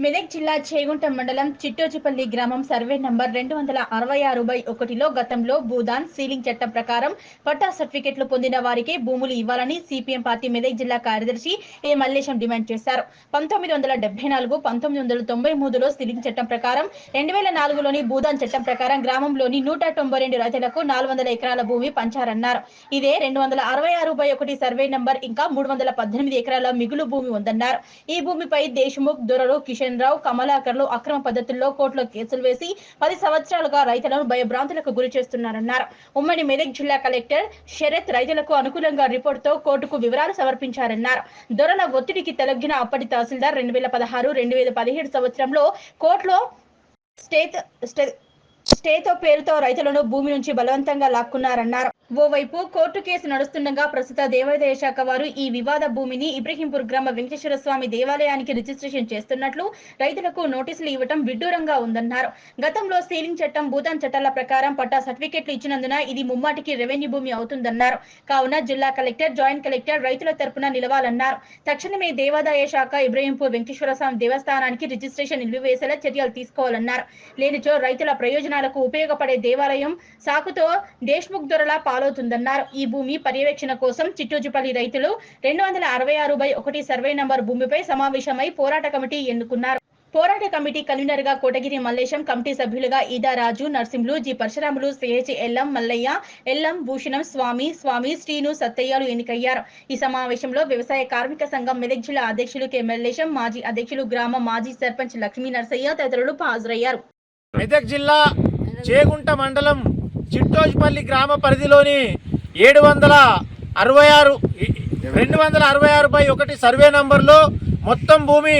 మెదక్ జిల్లా చేగుంట మండలం చిట్టోజిపల్లి గ్రామం సర్వే నంబర్ 266/1లో గతంలో భూదాన్ సీలింగ్ చట్టం ప్రకారం పట్టా సర్టిఫికెట్లు పొందిన వారికి భూములు ఇవ్వాలని సిపిఎం పార్టీ మెదక్ జిల్లా కార్యదర్శి ఏ మల్లేశం డిమాండ్ చేశారు. 1974, 1993లో సీలింగ్ చట్టం ప్రకారం 2004లోని భూదాన్ చట్టం ప్రకారం గ్రామంలోని 192 రైతులకు 400 ఎకరాల భూమి పంచారన్నారు. ఇదే 266/1 సర్వే నంబర్ ఇంకా 318 ఎకరాల మిగులు భూమి ఉందన్నారు. ఈ భూమిపై దేశ్ముఖ్, దొరలు, కిషన్ రావు, కమలాకర్లు అక్రమ పద్ధతుల్లో కోర్టులో కేసులు వేసి 10 సంవత్సరాలుగా రైతులను భయభ్రాంతులకు గురి చేస్తున్నారన్నారు. ఉమ్మడి మెదక్ జిల్లా కలెక్టర్ శరత్ రైతులకు అనుకూలంగా రిపోర్టుతో కోర్టుకు వివరాలు సమర్పించారన్నారు. దొరల ఒత్తిడికి తలగ్గిన అప్పటి తహసీల్దార్ 2016, 2017 సంవత్సరంలో కోర్టులో స్టేతో పేరుతో రైతులను భూమి నుంచి బలవంతంగా లాక్కున్నారన్నారు. ఓవైపు కోర్టు కేసు నడుస్తుండగా ప్రస్తుత దేవాదాయ శాఖ వారు ఈ వివాద భూమిని ఇబ్రహీంపూర్ గ్రామ వెంకటేశ్వర స్వామి దేవాలయానికి రిజిస్ట్రేషన్ చేస్తున్నట్లు రైతులకు నోటీసులు ఇవ్వటం విడ్డూరంగా ఉందన్నారు. గతంలో సీలింగ్ చట్టం, భూదాన్ చట్టాల ప్రకారం పట్టా సర్టిఫికెట్లు ఇచ్చినందున ఇది ముమ్మాటికి రెవెన్యూ భూమి అవుతుందన్నారు. కావున జిల్లా కలెక్టర్, జాయింట్ కలెక్టర్ రైతుల తరపున నిలవాలన్నారు. తక్షణమే దేవాదాయ శాఖ ఇబ్రహీంపూర్ వెంకటేశ్వర స్వామి దేవస్థానానికి రిజిస్ట్రేషన్ నిలిపివేసేలా చర్యలు తీసుకోవాలన్నారు. లేనిచో రైతుల ప్రయోజనాలకు ఉపయోగపడే దేవాలయం సాకుతో దేశ్ముఖ్ దొరల పాలవుతుందన్నారు. ఈ భూమి పర్యవేక్షణ కోసం చిట్టోజిపల్లి రైతులు 266/1 సర్వే నంబర్ భూమిపై సమావేశమై పోరాట కమిటీ ఎన్నుకున్నారు. పోరాట కమిటీ కన్వీనర్ గా కోటగిరి మల్లేశం, కమిటీ సభ్యులుగా ఈదా రాజు, నర్సింహులు, జి పరశురాములు, సిహెచ్ ఎల్లం మల్లయ్య, ఎల్లం భూషణం, స్వామి, శ్రీను, సత్తయ్యలు ఎన్నికయ్యారు. ఈ సమావేశంలో వ్యవసాయ కార్మిక సంఘం మెదక్ జిల్లా అధ్యక్షులు కె మల్లేశం, మాజీ అధ్యక్షులు, గ్రామ మాజీ సర్పంచ్ లక్ష్మీ నరసయ్య తదితరులు హాజరయ్యారు. మెదక్ జిల్లా చేగుంట మండలం చిట్టోజిపల్లి గ్రామ పరిధిలోని 266/1 సర్వే నంబర్లో మొత్తం భూమి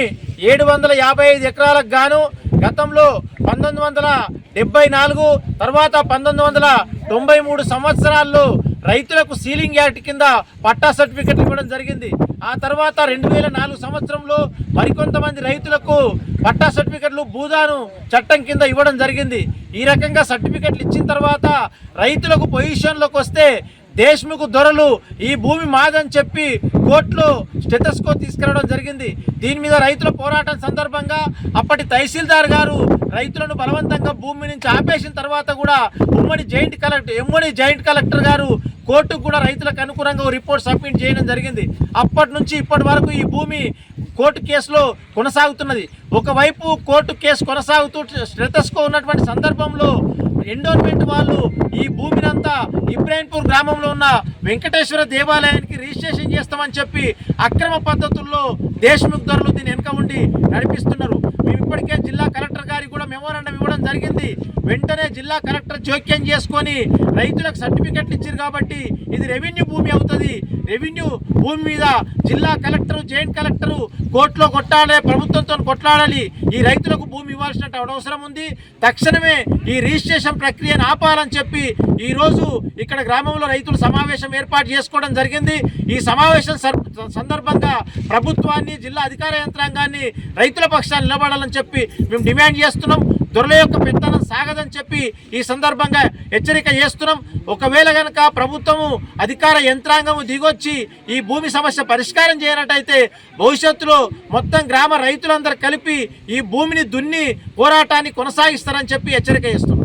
755 ఎకరాలకు గాను గతంలో 1974 తర్వాత 1993 సంవత్సరాల్లో రైతులకు సీలింగ్ యాక్ట్ కింద పట్టా సర్టిఫికెట్ ఇవ్వడం జరిగింది. ఆ తర్వాత 2004 సంవత్సరంలో మరికొంతమంది రైతులకు పట్టా సర్టిఫికెట్లు భూదాను చట్టం కింద ఇవ్వడం జరిగింది. ఈ రకంగా సర్టిఫికెట్లు ఇచ్చిన తర్వాత రైతులకు పొజిషన్లోకి వస్తే దేశ్ముఖ్ దొరలు ఈ భూమి మాదని చెప్పి కోర్టులో స్టెథోస్కో తీసుకురావడం జరిగింది. దీని మీద రైతుల పోరాటం సందర్భంగా అప్పటి తహసీల్దార్ గారు రైతులను బలవంతంగా భూమి నుంచి ఆపేసిన తర్వాత కూడా ఉమ్మడి జాయింట్ కలెక్టర్ గారు కోర్టుకు కూడా రైతులకు అనుకూలంగా రిపోర్ట్ సబ్మిట్ చేయడం జరిగింది. అప్పటి నుంచి ఇప్పటి వరకు ఈ భూమి కోర్టు కేసులో కొనసాగుతున్నది. ఒకవైపు కోర్టు కేసు కొనసాగుతూ స్టెథోస్కో ఉన్నటువంటి సందర్భంలో ఎండోన్మెంట్ వాళ్ళు ఈ భూమిని అంతా ఇబ్రాహీంపూర్ గ్రామంలో ఉన్న వెంకటేశ్వర దేవాలయానికి రిజిస్ట్రేషన్ చేస్తామని చెప్పి అక్రమ పద్ధతుల్లో దేశ్ముఖ్ దొరలు దీన్ని వెనుక ఉండి నడిపిస్తున్నారు. మేము ఇప్పటికే జిల్లా కలెక్టర్ గారికి కూడా మెమోరాండం ఇవ్వడం జరిగింది. వెంటనే జిల్లా కలెక్టర్ జోక్యం చేసుకొని రైతులకు సర్టిఫికెట్లు ఇచ్చారు కాబట్టి ఇది రెవెన్యూ భూమి అవుతుంది. రెవెన్యూ భూమి మీద జిల్లా కలెక్టర్, జాయింట్ కలెక్టర్ కోర్టులో కొట్టాలి, ప్రభుత్వంతో కొట్లాడాలి. ఈ రైతులకు భూమి ఇవ్వాల్సిన అవసరం ఉంది. తక్షణమే ఈ రిజిస్ట్రేషన్ ప్రక్రియను ఆపాలని చెప్పి ఈరోజు ఇక్కడ గ్రామంలో రైతులు సమావేశం ఏర్పాటు చేసుకోవడం జరిగింది. ఈ సమావేశం సందర్భంగా ప్రభుత్వాన్ని, జిల్లా అధికార యంత్రాంగాన్ని రైతుల పక్షాన్ని నిలబడాలని చెప్పి మేము డిమాండ్ చేస్తున్నాం. దొరల యొక్క పెత్తనం సాగదని చెప్పి ఈ సందర్భంగా హెచ్చరిక చేస్తున్నాం. ఒకవేళ కనుక ప్రభుత్వము, అధికార యంత్రాంగము దిగొచ్చి ఈ భూమి సమస్య పరిష్కారం చేయనట్టయితే భవిష్యత్తులో మొత్తం గ్రామ రైతులందరూ కలిపి ఈ భూమిని దున్ని పోరాటాన్ని కొనసాగిస్తారని చెప్పి హెచ్చరిక చేస్తున్నాం.